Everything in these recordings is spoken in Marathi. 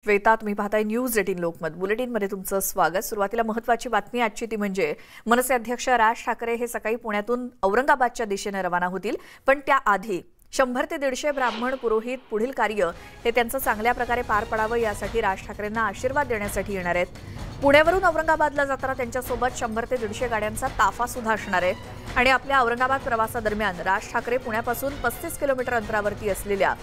श्वेता, तुम्ही पाहताय न्यूज 18 लोकमत बुलेटिनमध्ये तुमचं स्वागत। सुरुवातीला महत्त्वाची बातमी आजची ती म्हणजे मनसे अध्यक्ष राज ठाकरे हे सकाळी पुण्यातून औरंगाबादच्या दिशेने रवाना होतील, पण त्याआधी 100 ते 150 ब्राह्मण पुरोहित पुढील कार्य हे त्यांचं चांगल्या प्रकारे पार पडावं यासाठी राज ठाकरेंना आशीर्वाद देण्यासाठी येणार आहेत। पुण्यावरून औरंगाबादला जाताना त्यांच्यासोबत 100 ते 150 गाड्यांचा ताफा सुद्धा असणार आहे आणि आपल्या औरंगाबाद प्रवासादरम्यान राज ठाकरे पुण्यापासून 35 किलोमीटर अंतरावरती असलेल्या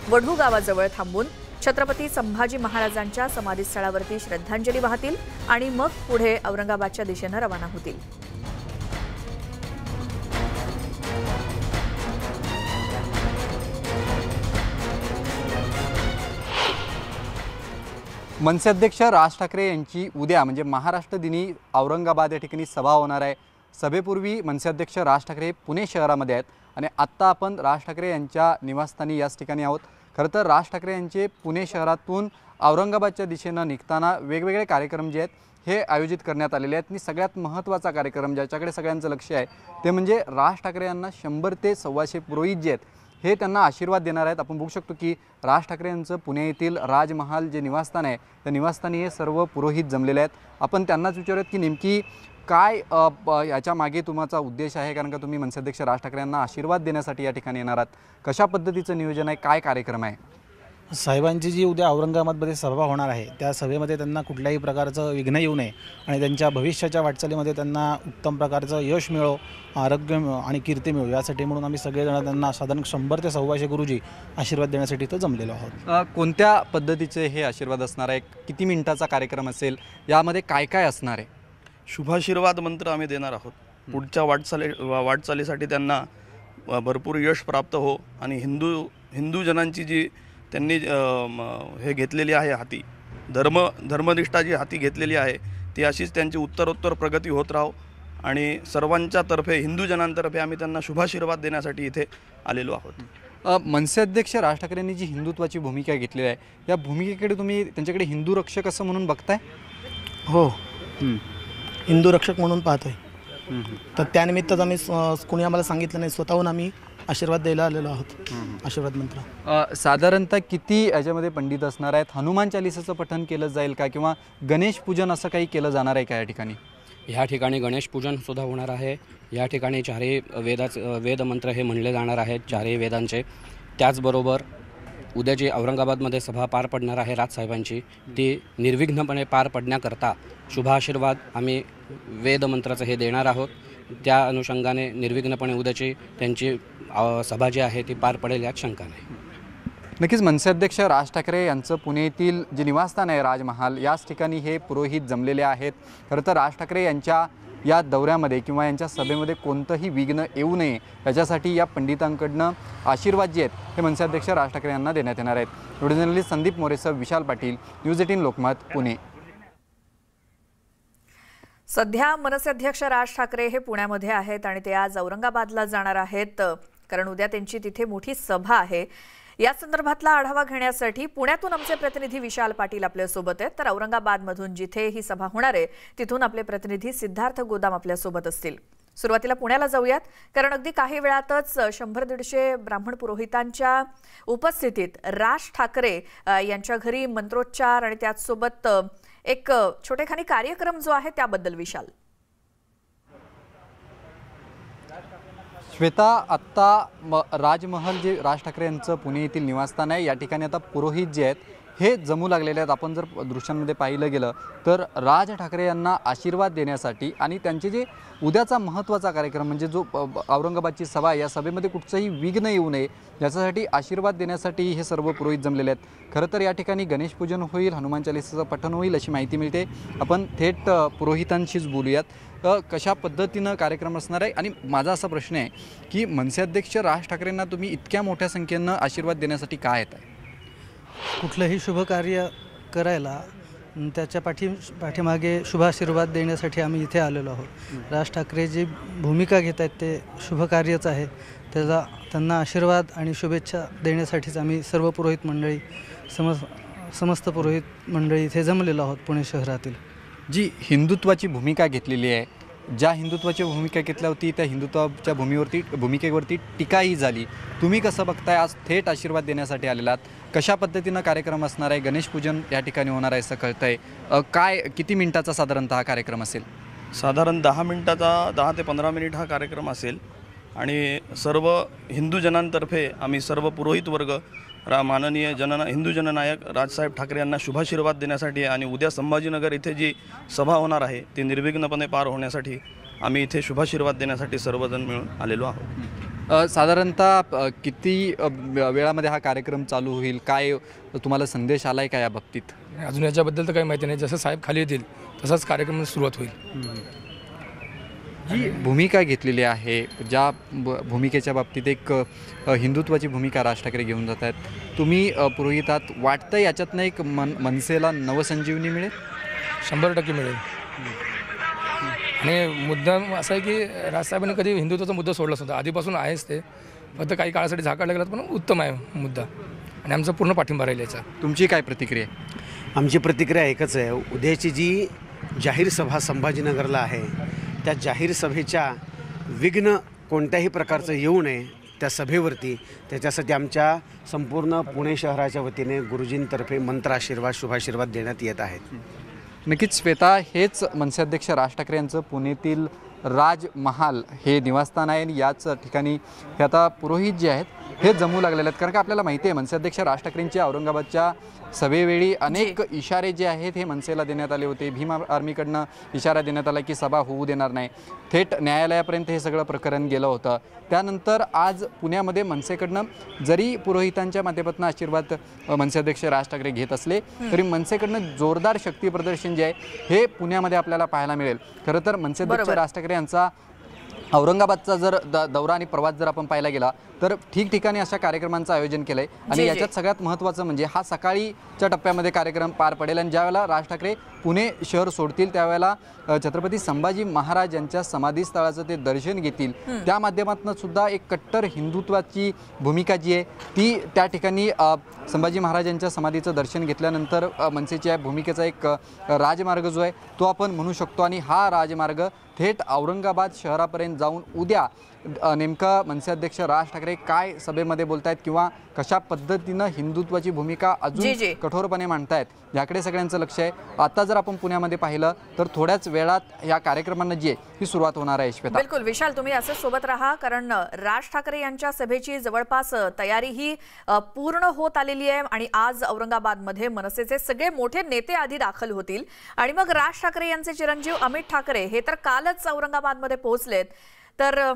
वढू गावाजवळ थांबून छत्रपती संभाजी महाराजांच्या समाधीस्थळावरती श्रद्धांजली वाहतील आणि मग पुढे औरंगाबादच्या दिशेने रवाना होतील। मनसे अध्यक्ष राज ठाकरे यांची उद्या म्हणजे महाराष्ट्र दिनी औरंगाबाद या ठिकाणी सभा होणार आहे। सभेपूर्वी मनसे अध्यक्ष राज ठाकरे पुणे शहरामध्ये आहेत आणि आत्ता आपण राज ठाकरे यांच्या निवासस्थानी याच ठिकाणी आहोत। खरं तर राज ठाकरे यांचे पुणे शहरातून औरंगाबादच्या दिशेने निघताना वेगवेगळे कार्यक्रम जे आहेत हे आयोजित करण्यात आलेले आहेत आणि सगळ्यात महत्त्वाचा कार्यक्रम ज्याच्याकडे सगळ्यांचं लक्ष आहे ते म्हणजे राज ठाकरे यांना 100 ते 125 पुरोहित जे आहेत हे त्यांना आशीर्वाद देणार आहेत। आपण बघू शकतो की राज ठाकरे यांचं पुणे येथील राजमहाल जे निवासस्थान आहे त्या निवासस्थानी हे सर्व पुरोहित जमलेले आहेत। आपण त्यांनाच विचारूयात की नेमकी काय याच्या मागे तुमचा उद्देश आहे, कारण का तुम्ही मनसे अध्यक्ष राज ठाकरे यांना आशीर्वाद देण्यासाठी या ठिकाणी येणार आहात, कशा पद्धतीचं नियोजन आहे, काय कार्यक्रम आहे? साहेबांची जी उद्या औरंगाबादमध्ये सभा होणार आहे त्या सभेमध्ये त्यांना कुठल्याही प्रकारचं विघ्न येऊ नये आणि त्यांच्या भविष्याच्या वाटचालीमध्ये त्यांना उत्तम प्रकारचं यश मिळो, आरोग्य मिळो आणि कीर्ती मिळो यासाठी म्हणून आम्ही सगळेजण त्यांना साधारण 100 ते 125 गुरुजी आशीर्वाद देण्यासाठी इथं जमलेलो आहोत। कोणत्या पद्धतीचे हे आशीर्वाद असणार आहे, किती मिनिटाचा कार्यक्रम असेल, यामध्ये काय काय असणार आहे? शुभाशीर्वाद मंत्र आम्ही देणार आहोत। पुढच्या वाटचालीसाठी त्यांना भरपूर यश प्राप्त हो आणि हिंदू जनांची जी त्यांनी हे घेतलेली आहे हाती धर्मनिष्ठा जी हाती घेतलेली आहे ती अशीच त्यांची उत्तरोत्तर प्रगती होत राहो आणि सर्वांच्या तर्फे हिंदू जनांतर्फे आम्ही त्यांना शुभाशीर्वाद देण्यासाठी इथे आलेलो आहोत। मनसे अध्यक्ष राज ठाकरेंनी जी हिंदुत्वाची भूमिका घेतलेली आहे या भूमिकेकडे तुम्ही त्यांच्याकडे हिंदू रक्षक असं म्हणून बघताय? हो, हिंदू रक्षक म्हणून पाहतोय। तर त्यानिमित्तच आम्ही कोणी आम्हाला सांगितलं नाही, स्वतःहून आम्ही आशीर्वाद द्यायला आलेलो आहोत। आशीर्वाद मंत्र साधारणतः किती याच्यामध्ये पंडित असणार आहेत? हनुमान चालीसाचं पठण केलं जाईल का किंवा गणेश पूजन असं काही केलं जाणार आहे का या ठिकाणी? ह्या ठिकाणी गणेश पूजन सुद्धा होणार आहे। या ठिकाणी चारही वेदमंत्र हे म्हणले जाणार आहेत, चारही वेदांचे। त्याचबरोबर उद्या जी औरंगाबादमध्ये सभा पार पडणार आहे राजसाहेबांची ती निर्विघ्नपणे पार पडण्याकरता शुभाशीर्वाद आम्ही वेदमंत्राचं हे देणार आहोत। त्या अनुषंगाने निर्विघ्नपणे उद्याची त्यांची सभा जी आहे ती पार पडेल यात शंका नाही। नक्कीच मनसे अध्यक्ष राज ठाकरे यांचं पुणे येथील जे निवासस्थान आहे राजमहाल याच ठिकाणी हे पुरोहित जमलेले आहेत। खरं तर राज ठाकरे यांच्या या दौऱ्यामध्ये किंवा यांच्या सभेमध्ये कोणतंही विघ्न येऊ नये याच्यासाठी या पंडितांकडनं आशीर्वाद जे आहेत हे मनसे अध्यक्ष राज ठाकरे यांना देण्यात येणार आहेत। Video journalist Sandeep मोरेसह Vishal Patil, news 18 Lokmat, Pune. सध्या मनसे अध्यक्ष राज ठाकरे हे पुण्यामध्ये आहेत आणि ते आज औरंगाबादला जाणार आहेत, कारण उद्या त्यांची तिथे मोठी सभा आहे। या संदर्भातला आढावा घेण्यासाठी पुण्यातून आमचे प्रतिनिधी विशाल पाटील आपल्यासोबत आहेत, तर औरंगाबादमधून जिथे ही सभा होणार आहे तिथून आपले प्रतिनिधी सिद्धार्थ गोदाम आपल्यासोबत असतील। सुरुवातीला पुण्याला जाऊयात, कारण अगदी काही वेळातच 100-150 ब्राह्मण पुरोहितांच्या उपस्थितीत राज ठाकरे यांच्या घरी मंत्रोच्चार आणि त्याचसोबत एक छोटेखानी कार्यक्रम जो आहे त्याबद्दल विशाल। श्वेता, आत्ता राजमहल जे राज ठाकरे यांचं पुणे येथील निवासस्थान आहे या ठिकाणी आता पुरोहित जे आहेत हे जमू लागलेले आहेत। आपण जर दृश्यांमध्ये पाहिलं गेलं तर राज ठाकरे यांना आशीर्वाद देण्यासाठी आणि त्यांचे जे उद्याचा महत्त्वाचा कार्यक्रम म्हणजे जो औरंगाबादची सभा या सभेमध्ये कुठचंही विघ्न येऊ नये याच्यासाठी आशीर्वाद देण्यासाठी हे सर्व पुरोहित जमलेले आहेत। खरं तर या ठिकाणी गणेश पूजन होईल, हनुमान चालीसाचं पठण होईल अशी माहिती मिळते। आपण थेट पुरोहितांशीच बोलूयात, कशा पद्धतीनं कार्यक्रम असणार आहे आणि माझा असा प्रश्न आहे की मनसे अध्यक्ष राज ठाकरेंना तुम्ही इतक्या मोठ्या संख्येनं आशीर्वाद देण्यासाठी काय येत आहे? कुठलंही शुभ कार्य करायला त्याच्या पाठीमागे शुभाशीर्वाद देण्यासाठी आम्ही इथे आलेलो आहोत। राज ठाकरे जी भूमिका घेत आहेत ते शुभ कार्यच आहे, त्यांना आशीर्वाद आणि शुभेच्छा देण्यासाठीच आम्ही सर्व पुरोहित मंडळी समस्त पुरोहित मंडळी इथे जमलेलो आहोत पुणे शहरातील। जी हिंदुत्वाची भूमिका घेतलेली आहे ज्या हिंदुत्वाची भूमिका घेतल्या होती त्या हिंदुत्वाच्या भूमिकेवरती टीकाही झाली. तुम्ही कसं बघताय? आज थेट आशीर्वाद देण्यासाठी आलेलात, कशा पद्धतीनं कार्यक्रम असणार आहे? गणेश पूजन या ठिकाणी होणार आहे असं कळतंय. काय किती मिनिटाचा साधारणतः हा कार्यक्रम असेल? साधारण 10 मिनिटाचा 10 ते 15 मिनिट हा कार्यक्रम असेल आणि सर्व हिंदू जनांतर्फे आम्ही सर्व पुरोहित वर्ग माननीय हिंदू जननायक राजसाहेब ठाकरे यांना शुभाशीर्वाद देण्यासाठी आणि उद्या संभाजीनगर इथे जी सभा होणार आहे ती निर्विघ्नपणे पार होण्यासाठी आम्ही इथे शुभाशीर्वाद देण्यासाठी सर्वजण मिळून आलेलो आहोत. साधारणतः किती वेळामध्ये हा कार्यक्रम चालू होईल? काय तुम्हाला संदेश आलाय का या बाबतीत? अजून याच्याबद्दल तर काही माहिती नाही. जसं साहेब खाली येतील तसाच कार्यक्रम सुरुवात होईल. जी भूमिका घेतलेली आहे, ज्या भूमिकेच्या बाबतीत एक हिंदुत्वाची भूमिका राज ठाकरे घेऊन जात आहेत, तुम्ही पुरोहितात, वाटतं याच्यातनं एक मनसेला नवसंजीवनी मिळेल? 100% मिळेल. आणि मुद्दा असा आहे की राजसाहेबांनी कधी हिंदुत्वाचा मुद्दा सोडलाच नव्हता, आधीपासून आहेच ते, फक्त काही काळासाठी झाकाळला गेला, पण उत्तम आहे मुद्दा आणि आमचा पूर्ण पाठिंबा राहील याचा. तुमची काय प्रतिक्रिया? आमची प्रतिक्रिया एकच आहे. उद्याची जी जाहीर सभा संभाजीनगरला आहे त्या जाहीर सभेच्या विघ्न कोणत्याही प्रकारचं येऊ नये त्या सभेवरती, त्याच्यासाठी आमच्या संपूर्ण पुणे शहराच्या वतीने गुरुजींतर्फे मंत्र आशीर्वाद शुभाशीर्वाद देण्यात येत आहेत. नक्कीच श्वेता, हेच मनसे अध्यक्ष राज ठाकरे यांचं पुण्यातील राजमहाल हे निवासस्थान आहे आणि याच ठिकाणी हे आता पुरोहित जे आहेत हे जमू लागलेले आहेत. कारण का आपल्याला माहिती आहे मनसे अध्यक्ष राज ठाकरेंच्या औरंगाबादच्या सभेवेळी अनेक इशारे जे आहेत हे मनसेला देण्यात आले होते. भीम आर्मीकडनं इशारा देण्यात आला की सभा होऊ देणार नाही. थेट न्यायालयापर्यंत हे सगळं प्रकरण गेलं होतं. त्यानंतर आज पुण्यामध्ये मनसेकडनं जरी पुरोहितांच्या माध्यमातून आशीर्वाद मनसे अध्यक्ष राज ठाकरे घेत असले तरी मनसेकडनं जोरदार शक्ती प्रदर्शन जे आहे हे पुण्यामध्ये आपल्याला पाहायला मिळेल. खरं तर मनसे अध्यक्ष राज ठाकरे यांचा औरंगाबादचा जर दौरा आणि प्रवास जर आपण पाहायला गेला तर ठिकठिकाणी अशा कार्यक्रमांचं आयोजन केलंय आणि याच्यात सगळ्यात महत्त्वाचं म्हणजे हा सकाळीच्या टप्प्यामध्ये कार्यक्रम पार पडेल आणि ज्यावेळेला राज ठाकरे पुणे शहर सोडतील त्यावेळेला छत्रपती संभाजी महाराज यांच्या समाधीस्थळाचं ते दर्शन घेतील. त्या माध्यमातून सुद्धा एक कट्टर हिंदुत्वाची भूमिका जी आहे ती त्या ठिकाणी संभाजी महाराजांच्या समाधीचं दर्शन घेतल्यानंतर मनसेच्या भूमिकेचा एक राजमार्ग जो आहे तो आपण म्हणू शकतो आणि हा राजमार्ग थेट औरंगाबाद शहरापर्यंत जाऊन उद्या नेमका मनसे अध्यक्ष राज ठाकरे काय सभेमध्ये बोलतायत किंवा कशा पद्धतीनं हिंदुत्वाची भूमिका अजून कठोरपणे मांडतायत याकडे सगळ्यांचं लक्ष आहे. आता जर आपण पुण्यामध्ये पाहिलं तर थोड्याच वेळात या कार्यक्रमांना जी आहे ही सुरुवात होणार आहे. श्वेता, बिलकुल. विशाल, तुम्ही असंच सोबत राहा, कारण राज ठाकरे यांच्या सभेची जवळपास तयारी ही पूर्ण होत आलेली आहे आणि आज औरंगाबादमध्ये मनसेचे सगळे मोठे नेते आधी दाखल होतील आणि मग राज ठाकरे यांचे चिरंजीव अमित ठाकरे हे तर कालच औरंगाबादमध्ये पोहोचलेत. तर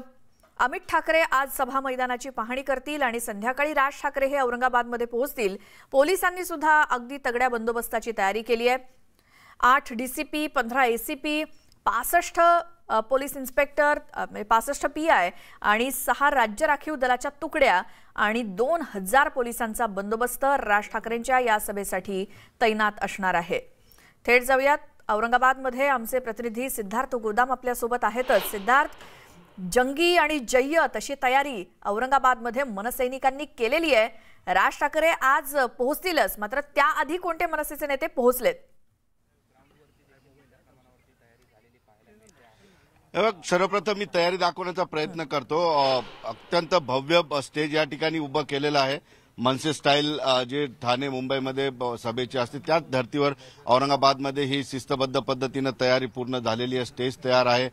अमित ठाकरे आज सभा मैदानाची पाहणी करतील आणि संध्याकाळी राज ठाकरे हे औरंगाबादमध्ये पोहोचतील. पोलिसांनी सुद्धा अगदी तगड्या बंदोबस्ताची तयारी केली आहे. 8 DCP, 15 ACP, 65 police inspector, 65 PI आणि 6 राज्य राखीव दलाच्या तुकड्या आणि 2000 पोलिसांचा बंदोबस्त राज ठाकरेंच्या या सभेसाठी तैनात असणार आहे. थेट जाऊयात औरंगाबादमध्ये. आमचे प्रतिनिधी सिद्धार्थ गोदाम आपल्या सोबत आहेतच. सिद्धार्थ, जंगी आणि जय्यत अशी तयारी औरंगाबादमध्ये मनसैनिकांनी केलेली आहे. राज ठाकरे आज पोहोचतीलच, मात्र त्याआधी कोणते मनसेचे नेते पोहोचलेत? सर्वप्रथम मी तयारी दाखवण्याचा प्रयत्न करतो. अत्यंत भव्य स्टेज या ठिकाणी उभं केलेलं आहे. मनसे स्टाईल जे ठाणे मुंबईमध्ये सभेची असते त्याच धर्तीवर औरंगाबादमध्ये ही शिस्तबद्ध पद्धतीनं तयारी पूर्ण झालेली आहे. स्टेज तयार आहे,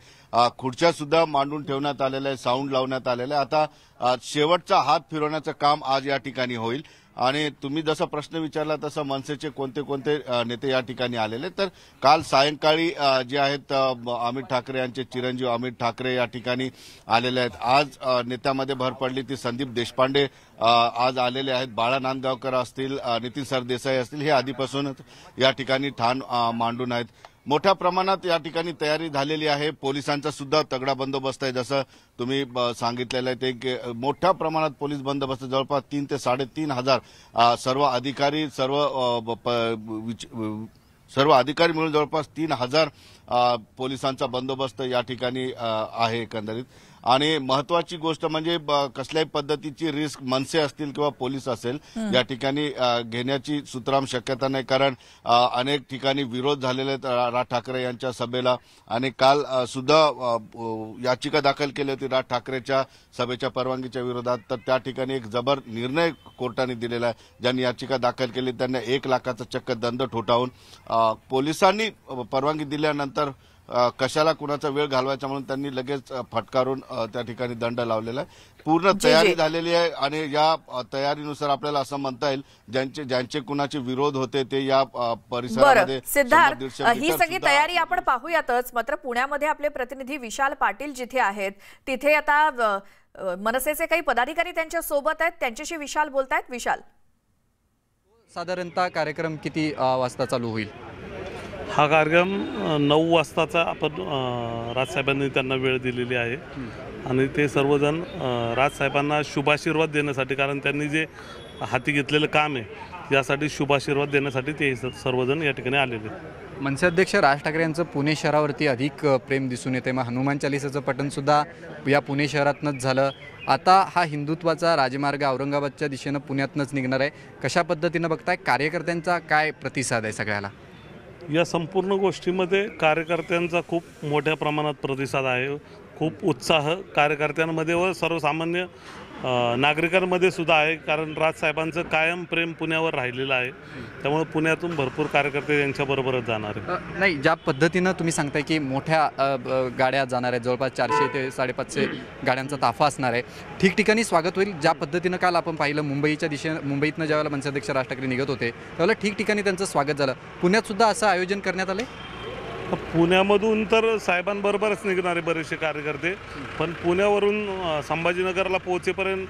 खुर्च्या सुद्धा मांडून ठेवण्यात आलेल्या आहे, साऊंड लावण्यात आलेला आहे. आता शेवटचा हात फिरवण्याचं काम आज या ठिकाणी होईल. आणि तुम्ही जसा प्रश्न विचारला तसं मनसेचे कोणते कोणते नेते या ठिकाणी आलेले, तर काल सायंकाळी जे आहेत अमित ठाकरे यांचे चिरंजीव अमित ठाकरे या ठिकाणी आलेले आहेत. आज नेत्यामध्ये भर पडली ती संदीप देशपांडे आज आलेले आहेत. बाळा नांदगावकर असतील, नितीन सरदेसाई असतील, हे आधीपासूनच या ठिकाणी ठाण मांडून आहेत. मोठ्या प्रमाणात या ठिकाणी तयारी झालेली आहे. पोलिसांचा सुद्धा तगडा बंदोबस्त आहे. जसं तुम्ही सांगितलेलं आहे ते मोठ्या प्रमाणात पोलीस बंदोबस्त, जवळपास 3 ते 3.5 हजार सर्व अधिकारी सर्व अधिकारी मिळून जवळपास 3000 पोलिसांचा बंदोबस्त या ठिकाणी आहे एकंदरीत. आणि महत्वाची गोष्ट म्हणजे कसल्याही पद्धतीची रिस्क मनसे असतील किंवा पोलीस असेल या ठिकाणी घेण्याची सुतराम शक्यता नाही, कारण अनेक ठिकाणी विरोध झालेले आहेत राज ठाकरे यांच्या सभेला. आणि काल सुद्धा याचिका दाखल केली होती राज ठाकरेच्या सभेच्या परवानगीच्या विरोधात, तर त्या ठिकाणी एक जबर निर्णय कोर्टाने दिलेला आहे. ज्यांनी याचिका दाखल केली त्यांना 1 लाखाचा चक्क दंड ठोठावून पोलिसांनी परवानगी दिल्यानंतर कशाला कुणाचा वेळ घालवायचा म्हणून त्यांनी लगेच फटकारून त्या ठिकाणी दंड लावलेला आहे. पूर्ण तयारी झालेली आहे आणि या तयारीनुसार आपल्याला असं म्हणता येईल ज्यांचे कुणाचे विरोध होते ते या परिसरामध्ये. सिद्धार्थ, ही सगळी तयारी आपण पाहूयातच, मात्र पुण्यामध्ये आपले प्रतिनिधी विशाल पाटील जिथे आहेत तिथे आता मनसेचे काही पदाधिकारी त्यांच्या सोबत आहेत, त्यांच्याशी विशाल बोलतायत. विशाल, साधारणतः कार्यक्रम किती वाजता चालू होईल? हा कार्यक्रम 9 वाजताचा आपण राजसाहेबांनी त्यांना वेळ दिलेली आहे आणि ते सर्वजण राजसाहेबांना शुभाशीर्वाद देण्यासाठी, कारण त्यांनी जे हाती घेतलेलं काम आहे यासाठी शुभाशीर्वाद देण्यासाठी ते सर्वजण या ठिकाणी आलेले. मनसे अध्यक्ष राज ठाकरे यांचं पुणे शहरावरती अधिक प्रेम दिसून येते. मग हनुमान चालिसाचं पठणसुद्धा या पुणे शहरातनंच झालं. आता हा हिंदुत्वाचा राजमार्ग औरंगाबादच्या दिशेनं पुण्यातनंच निघणार आहे. कशा पद्धतीनं बघताय? कार्यकर्त्यांचा काय प्रतिसाद आहे सगळ्याला? या संपूर्ण गोष्टीमध्ये कार्यकर्त्यांचा खूप मोठ्या प्रमाणात प्रतिसाद आहे. खूप उत्साह कार्यकर्त्यांमध्ये व सर्वसामान्य नागरिकांमध्ये सुद्धा आहे, कारण राजसाहेबांचं कायम प्रेम पुण्यावर राहिलेलं आहे. त्यामुळे पुण्यातून भरपूर कार्यकर्ते यांच्याबरोबरच जाणार आहे. नाही, ज्या पद्धतीनं तुम्ही सांगताय की मोठ्या गाड्या जाणार आहेत, जवळपास 400 ते 550 गाड्यांचा ताफा असणार आहे, ठिकठिकाणी स्वागत होईल. ज्या पद्धतीनं काल आपण पाहिलं मुंबईतनं ज्यावेळेला मनसे अध्यक्ष राज ठाकरे निघत होते त्यावेळेला ठिकठिकाणी त्यांचं स्वागत झालं. पुण्यात सुद्धा असं आयोजन करण्यात आले? पुण्यामधून तर साहेबांबरोबरच निघणारे बरेचसे कार्यकर्ते, पण पुण्यावरून संभाजीनगरला पोहोचेपर्यंत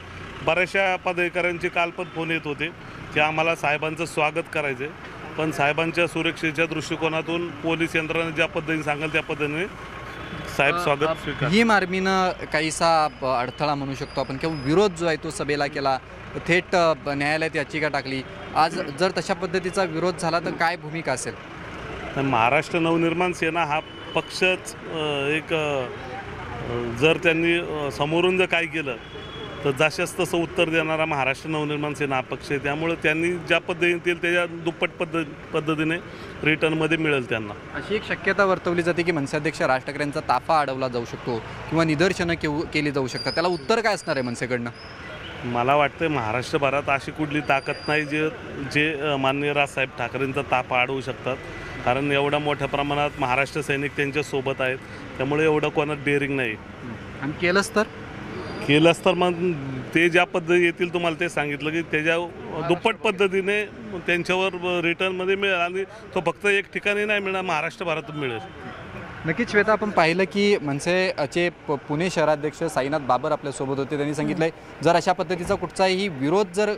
बऱ्याचशा पदाधिकाऱ्यांचे काल पण फोन येत होते की आम्हाला साहेबांचं स्वागत करायचं आहे. पण साहेबांच्या सुरक्षेच्या दृष्टिकोनातून पोलीस यंत्रणा ज्या पद्धतीने सांगाल त्या पद्धतीने साहेब स्वागत स्वीकार. ही मार्मीनं काहीसा अडथळा म्हणू शकतो आपण, किंवा विरोध जो आहे तो सभेला केला, थेट न्यायालयात याचिका टाकली. आज जर तशा पद्धतीचा विरोध झाला तर काय भूमिका असेल? महाराष्ट्र नवनिर्माण सेना हा पक्षच एक जर त्यांनी समोरून जर काय केलं तर जशाच तसं उत्तर देणारा महाराष्ट्र नवनिर्माण सेना हा पक्ष आहे. त्यामुळे त्यांनी ज्या पद्धतीने त्याच्या दुप्पट पद्धतीने रिटर्नमध्ये मिळेल त्यांना. अशी एक शक्यता वर्तवली जाते की मनसे अध्यक्ष राज ठाकरेंचा ताफा अडवला जाऊ शकतो किंवा निदर्शनं केली जाऊ शकतात. त्याला उत्तर काय असणार आहे मनसेकडनं? मला वाटतं महाराष्ट्रभरात अशी कुठली ताकद नाही जे माननीय राजसाहेब ठाकरेंचा ताफा अडवू शकतात, कारण एवढ्या मोठ्या प्रमाणात महाराष्ट्र सैनिक त्यांच्या सोबत आहेत. त्यामुळे एवढं कोणात डेअरिंग नाही. आणि केलंच तर मग ते ज्या पद्धती येतील तुम्हाला ते सांगितलं की त्याच्या दुप्पट पद्धतीने त्यांच्यावर रिटर्नमध्ये मिळेल आणि तो फक्त एक ठिकाणी नाही मिळणार, महाराष्ट्रभरातून मिळेल. नक्कीच श्वेता, आपण पाहिलं की मनसेचे पुणे शहराध्यक्ष साईनाथ बाबर आपल्यासोबत होते. त्यांनी सांगितलंय जर अशा पद्धतीचा कुठचाही विरोध जर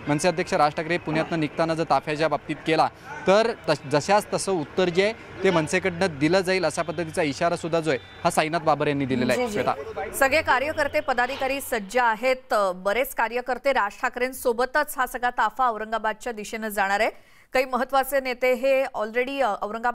मनसे अध्यक्ष राज ठाकरे पुण्यातनं निघताना जर ताफ्याच्या बाबतीत केला तर जशाच तसं उत्तर जे आहे ते मनसेकडनं दिलं जाईल, अशा पद्धतीचा इशारा सुद्धा जो आहे हा साईनाथ बाबर यांनी दिलेला आहे. श्वेता, सगळे कार्यकर्ते पदाधिकारी सज्ज आहेत. बरेच कार्यकर्ते राज ठाकरेंसोबतच हा सगळा ताफा औरंगाबादच्या दिशेनं जाणार आहे. काही महत्त्वाचे नेते हे ऑलरेडी औरंगाबाद